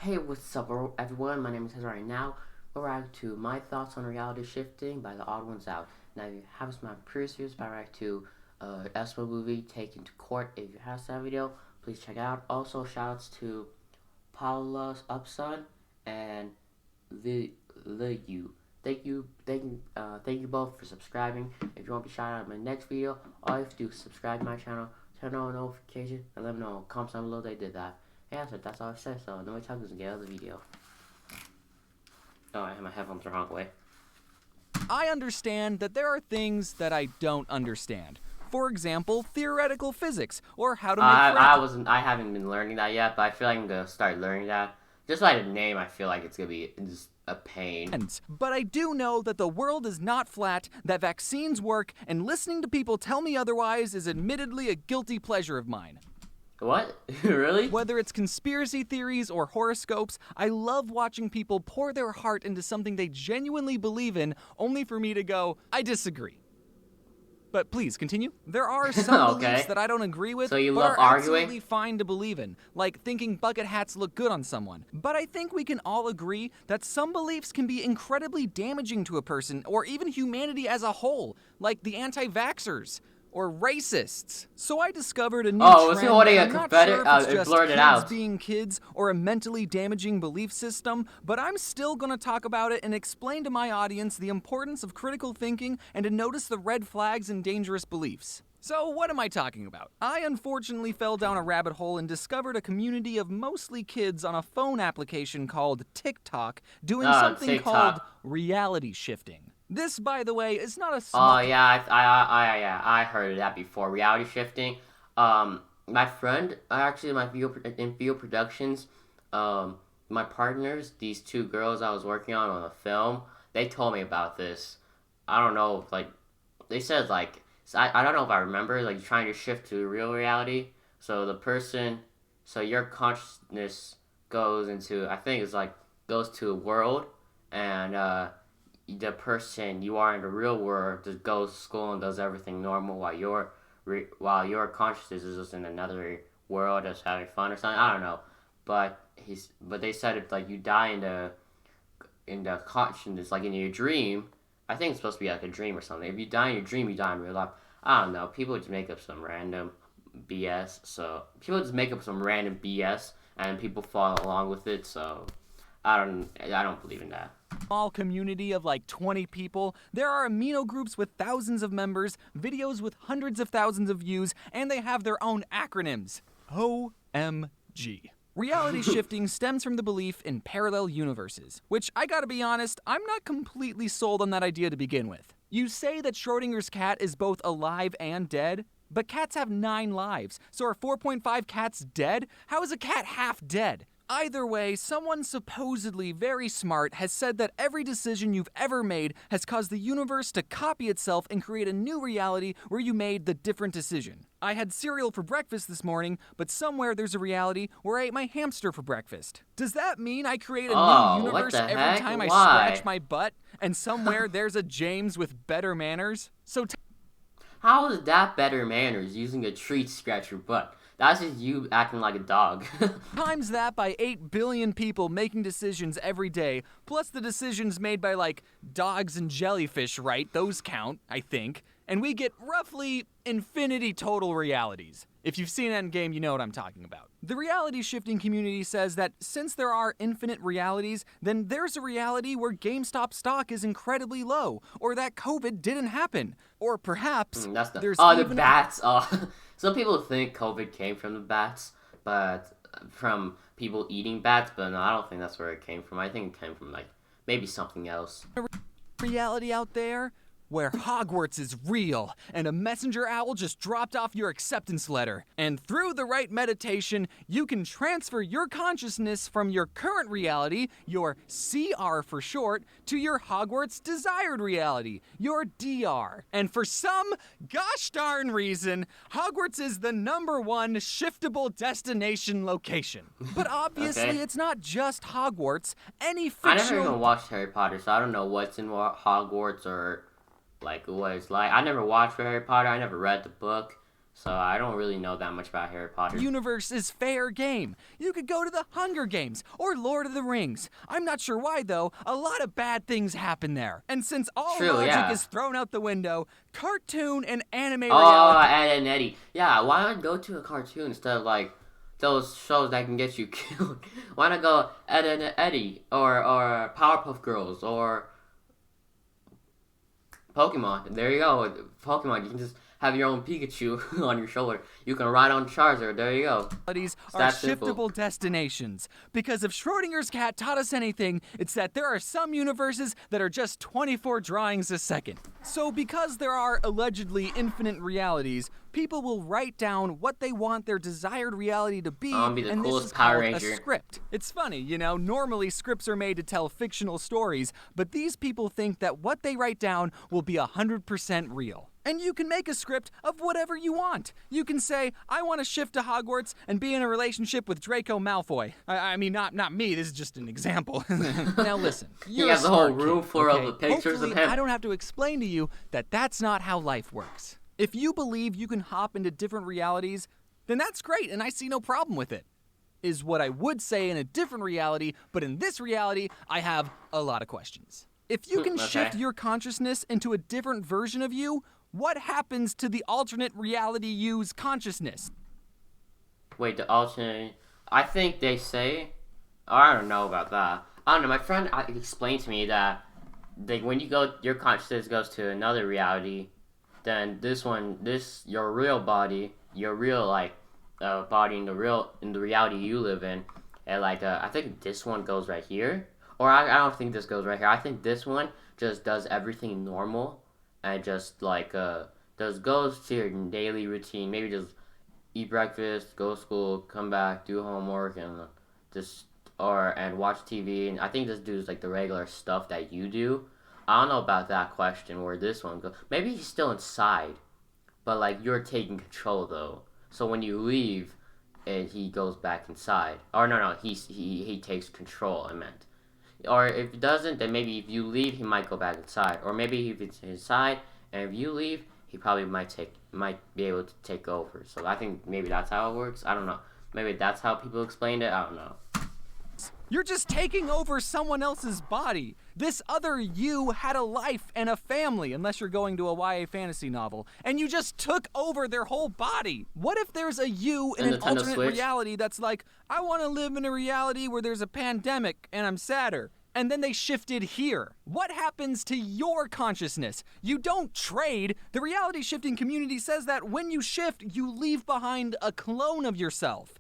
Hey, what's up, everyone? My name is Hezra. Right now, we're reacting to my thoughts on reality shifting by TheOdd1sOut. Now, if you haven't seen my previous videos, I react to Espo movie Taken to Court. If you have seen that video, please check it out. Also, shoutouts to Paula's upson and the you. Thank you both for subscribing. If you want to be shouted out in my next video, all you have to do is subscribe to my channel, turn on notifications, and let me know. Comment down below they did that. Yeah, so that's all I said, so no more time to get out of the video. Oh, I have my headphones the wrong way. I understand that there are things that I don't understand. For example, theoretical physics, or how to make I haven't been learning that yet, but I feel like I'm gonna start learning that. Just by the name, I feel like it's gonna be just a pain. But I do know that the world is not flat, that vaccines work, and listening to people tell me otherwise is admittedly a guilty pleasure of mine. What? Really? Whether it's conspiracy theories or horoscopes, I love watching people pour their heart into something they genuinely believe in, only for me to go, I disagree. But please, continue. There are some beliefs that I don't agree with, so you but love are arguing? absolutely fine to believe in, like thinking bucket hats look good on someone. But I think we can all agree that some beliefs can be incredibly damaging to a person, or even humanity as a whole, like the anti-vaxxers. Or racists. So I discovered a new trend. Was he holding a I'm not confetti? sure if it's just blurred it kids out. being kids or a mentally damaging belief system, but I'm still gonna talk about it and explain to my audience the importance of critical thinking and to notice the red flags and dangerous beliefs. So what am I talking about? I unfortunately fell down a rabbit hole and discovered a community of mostly kids on a phone application called TikTok doing something called reality shifting. This, by the way, is not a small... Oh, yeah, I heard of that before. Reality shifting. My friend, actually, in video productions, my partners, these two girls I was working on a film, they told me about this. I don't know, they said, I don't know if I remember, trying to shift to real reality. So your consciousness goes into, I think it's goes to a world, and, the person you are in the real world just goes to school and does everything normal while your consciousness is just in another world just having fun or something. I don't know, but they said if you die in the consciousness, in your dream. I think it's supposed to be like a dream or something. If you die in your dream, you die in real life. I don't know. People just make up some random BS. So people just make up some random BS, and people follow along with it. So I don't believe in that. Small community of 20 people. There are amino groups with thousands of members, videos with hundreds of thousands of views, and they have their own acronyms. OMG. Reality shifting stems from the belief in parallel universes, which I gotta be honest, I'm not completely sold on that idea to begin with. You say that Schrodinger's cat is both alive and dead, but cats have 9 lives, so are 4.5 cats dead? How is a cat half dead? Either way, someone supposedly very smart has said that every decision you've ever made has caused the universe to copy itself and create a new reality where you made the different decision. I had cereal for breakfast this morning, but somewhere there's a reality where I ate my hamster for breakfast. Does that mean I create a new universe every time I scratch my butt, and somewhere there's a James with better manners? So how is that better manners, using a treat to scratch your butt? That's just you acting like a dog. Times that by 8 billion people making decisions every day, plus the decisions made by dogs and jellyfish, right? Those count, I think. And we get roughly infinity total realities. If you've seen Endgame, you know what I'm talking about. The reality shifting community says that since there are infinite realities, then there's a reality where GameStop stock is incredibly low, or that COVID didn't happen, or perhaps there's the bats. Some people think COVID came from the bats, but from people eating bats, but no, I don't think that's where it came from. I think it came from maybe something else. Reality out there where Hogwarts is real, and a messenger owl just dropped off your acceptance letter. And through the right meditation, you can transfer your consciousness from your current reality, your CR for short, to your Hogwarts desired reality, your DR. And for some gosh darn reason, Hogwarts is the #1 shiftable destination location. But obviously, It's not just Hogwarts. Any fictional... I never even watched Harry Potter, so I don't know what's in Hogwarts or what it's like. I never watched Harry Potter. I never read the book. So I don't really know that much about Harry Potter. Universe is fair game. You could go to the Hunger Games or Lord of the Rings. I'm not sure why, though. A lot of bad things happen there. And since all True, logic yeah. is thrown out the window, cartoon and anime Oh, reality... Ed and Eddie. Yeah, why not go to a cartoon instead of like those shows that can get you killed? Why not go Ed and Eddie or Powerpuff Girls or Pokemon? There you go. Pokemon. You can just have your own Pikachu on your shoulder. You can ride on Charizard. There you go. Are that simple. shiftable destinations. Because if Schrodinger's cat taught us anything, it's that there are some universes that are just 24 drawings a second. So because there are allegedly infinite realities, people will write down what they want their desired reality to be, I'll be the and coolest this is Power called Ranger. a script. It's funny, you know, normally scripts are made to tell fictional stories, but these people think that what they write down will be 100% real. And you can make a script of whatever you want. You can say, I want to shift to Hogwarts and be in a relationship with Draco Malfoy. I mean, not me, this is just an example. Now listen, you're You have a the whole smart room kid, full okay? of pictures Hopefully, of him. I don't have to explain to you that that's not how life works. If you believe you can hop into different realities, then that's great, and I see no problem with it. Is what I would say in a different reality, but in this reality, I have a lot of questions. If you can Okay. shift your consciousness into a different version of you, what happens to the alternate reality you's consciousness? Wait, the alternate. I think they say. I don't know about that. I don't know. My friend explained to me that when you go, your consciousness goes to another reality. Then your real body, your real body in the reality you live in, and I think this one goes right here, or I don't think this goes right here. I think this one just does everything normal, and just goes to your daily routine. Maybe just eat breakfast, go to school, come back, do homework, and and watch TV. And I think this dude's like the regular stuff that you do. I don't know about that question where this one goes. Maybe he's still inside, but you're taking control though. So when you leave, he goes back inside. Or no, he takes control. I meant. Or if he doesn't, then maybe if you leave, he might go back inside. Or maybe if it's inside, and if you leave, he probably might be able to take over. So I think maybe that's how it works. I don't know. Maybe that's how people explained it. I don't know. You're just taking over someone else's body. This other you had a life and a family, unless you're going to a YA fantasy novel, and you just took over their whole body. What if there's a you in The an Nintendo alternate Switch? reality that's like, I want to live in a reality where there's a pandemic and I'm sadder. And then they shifted here. What happens to your consciousness? You don't trade. The reality shifting community says that when you shift, you leave behind a clone of yourself.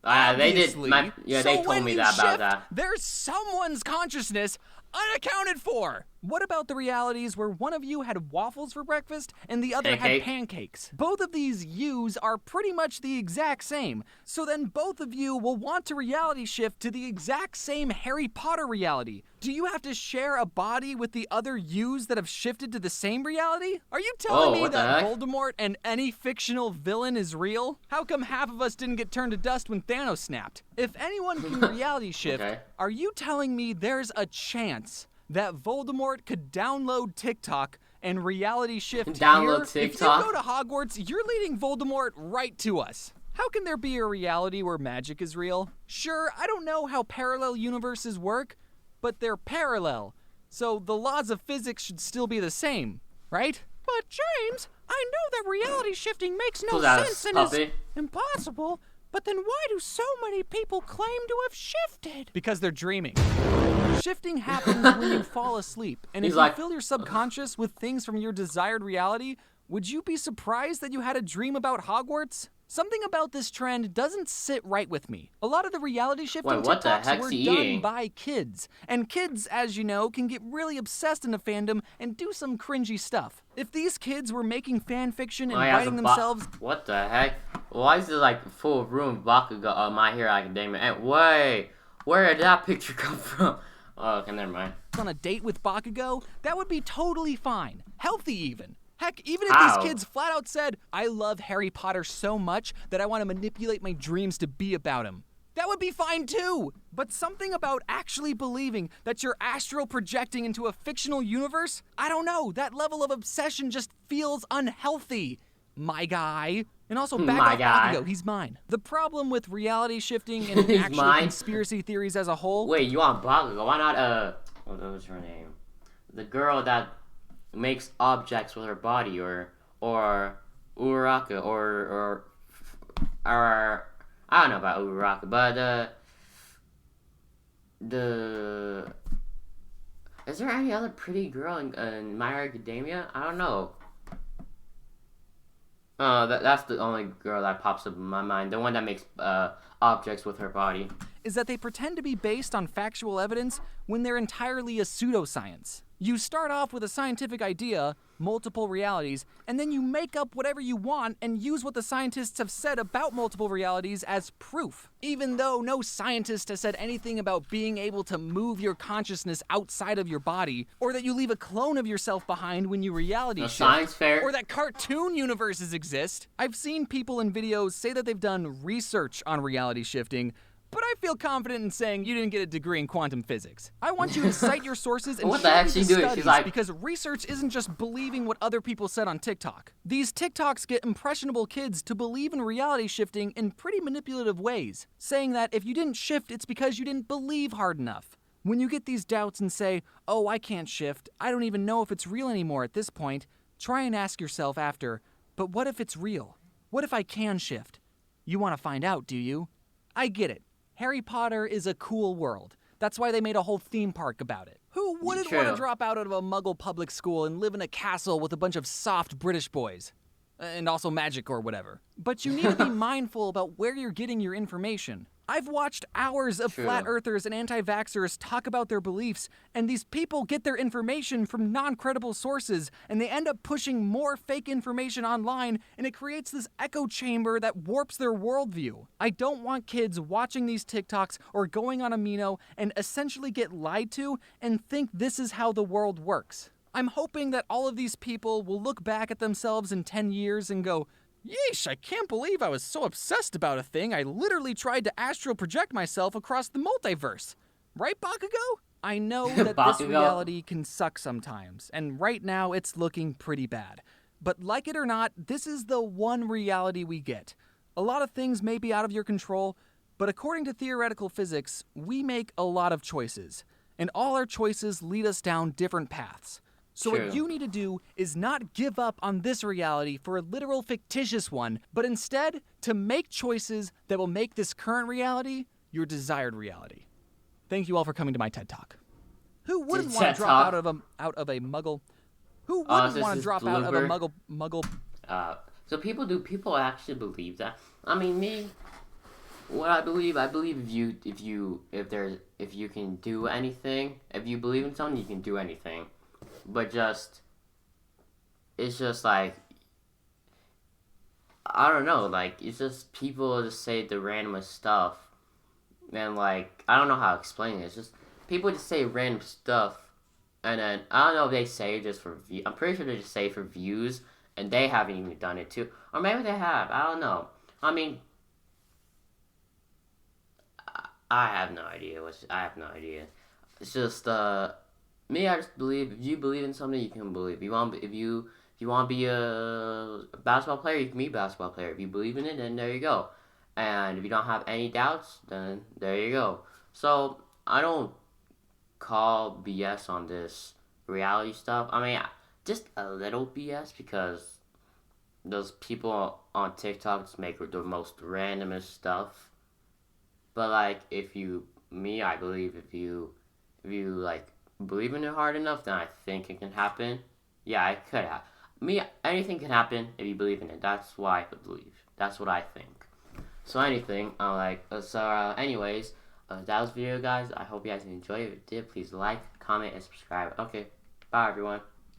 They did. Obviously. They So told when me you that about shift, that. There's someone's consciousness unaccounted for. What about the realities where one of you had waffles for breakfast and the other had Pancake? pancakes? Both of these yous are pretty much the exact same. So then both of you will want to reality shift to the exact same Harry Potter reality. Do you have to share a body with the other yous that have shifted to the same reality? Are you telling Whoa, me what the that heck? Voldemort and any fictional villain is real? How come half of us didn't get turned to dust when Thanos snapped? If anyone can reality shift, Okay. are you telling me there's a chance that Voldemort could download TikTok and reality shift Download here? TikTok? If you go to Hogwarts, you're leading Voldemort right to us. How can there be a reality where magic is real? Sure, I don't know how parallel universes work, but they're parallel. So the laws of physics should still be the same, right? But James, I know that reality shifting makes no Pull out a sense and is puppy. impossible, but then why do so many people claim to have shifted? Because they're dreaming. Shifting happens when you fall asleep, and He's if like- you fill your subconscious with things from your desired reality, would you be surprised that you had a dream about Hogwarts? Something about this trend doesn't sit right with me. A lot of the reality shifting Wait, what the TikToks heck's were he done eating? by kids. And kids, as you know, can get really obsessed in a fandom and do some cringy stuff. If these kids were making fan fiction and Oh, yeah, writing themselves What the heck? Why is it full room of Bakugo? My Hero Academia. And wait, where did that picture come from? Oh, okay, never mind. on a date with Bakugo, that would be totally fine. Healthy even. Heck, even if How? these kids flat out said, I love Harry Potter so much that I want to manipulate my dreams to be about him. That would be fine too. But something about actually believing that you're astral projecting into a fictional universe, I don't know, that level of obsession just feels unhealthy, my guy. And also, back My off Bakugo, God. he's mine. The problem with reality shifting and He's actually mine. conspiracy theories as a whole. Wait, you want Bakugo? Why not what was her name? The girl that makes objects with her body, or Uraraka, or I don't know about Uraraka, but the is there any other pretty girl in My Hero Academia? I don't know. That's the only girl that pops up in my mind. The one that makes objects with her body. Is that they pretend to be based on factual evidence when they're entirely a pseudoscience. You start off with a scientific idea, multiple realities, and then you make up whatever you want and use what the scientists have said about multiple realities as proof. Even though no scientist has said anything about being able to move your consciousness outside of your body, or that you leave a clone of yourself behind when you reality shift, Science fair. or that cartoon universes exist. I've seen people in videos say that they've done research on reality shifting, but I feel confident in saying you didn't get a degree in quantum physics. I want you to cite your sources and What show the heck me she the doing? studies, She's like, because research isn't just believing what other people said on TikTok. These TikToks get impressionable kids to believe in reality shifting in pretty manipulative ways, saying that if you didn't shift, it's because you didn't believe hard enough. When you get these doubts and say, oh, I can't shift, I don't even know if it's real anymore at this point, try and ask yourself after, but what if it's real? What if I can shift? You want to find out, do you? I get it. Harry Potter is a cool world. That's why they made a whole theme park about it. Who wouldn't want to drop out of a Muggle public school and live in a castle with a bunch of soft British boys? And also magic or whatever. But you need to be mindful about where you're getting your information. I've watched hours of flat earthers and anti-vaxxers talk about their beliefs, and these people get their information from non-credible sources, and they end up pushing more fake information online, and it creates this echo chamber that warps their worldview. I don't want kids watching these TikToks or going on Amino and essentially get lied to and think this is how the world works. I'm hoping that all of these people will look back at themselves in 10 years and go, yeesh, I can't believe I was so obsessed about a thing, I literally tried to astral project myself across the multiverse. Right, Bakugo? I know that this reality can suck sometimes, and right now it's looking pretty bad. But like it or not, this is the one reality we get. A lot of things may be out of your control, but according to theoretical physics, we make a lot of choices, and all our choices lead us down different paths. So what you need to do is not give up on this reality for a literal fictitious one, but instead to make choices that will make this current reality your desired reality. Thank you all for coming to my TED Talk. Who wouldn't want to drop out of a Muggle? Who wouldn't want to drop out of a Muggle? So people actually believe that? I mean, me, what I believe if you can do anything, if you believe in something, you can do anything. But it's just like, I don't know, like, it's just people just say the randomest stuff, and like, I don't know how to explain it. It's just people just say random stuff, and then I don't know if they say it just for view. I'm pretty sure they just say it for views, and they haven't even done it too, or maybe they have. I don't know. I mean, I have no idea. I have no idea. It's just me, I just believe if you believe in something, you can believe. If you want to be a basketball player, you can be a basketball player. If you believe in it, then there you go. And if you don't have any doubts, then there you go. So I don't call BS on this reality stuff. I mean, just a little BS, because those people on TikTok just make the most randomest stuff. But like, I believe if you like believe in it hard enough, then I think it can happen. Yeah, it could happen. Anything can happen if you believe in it. That's what I believe. That's what I think. So anything, anyways, that was the video, guys. I hope you guys enjoyed it. If you did, please like, comment, and subscribe. Okay, bye everyone.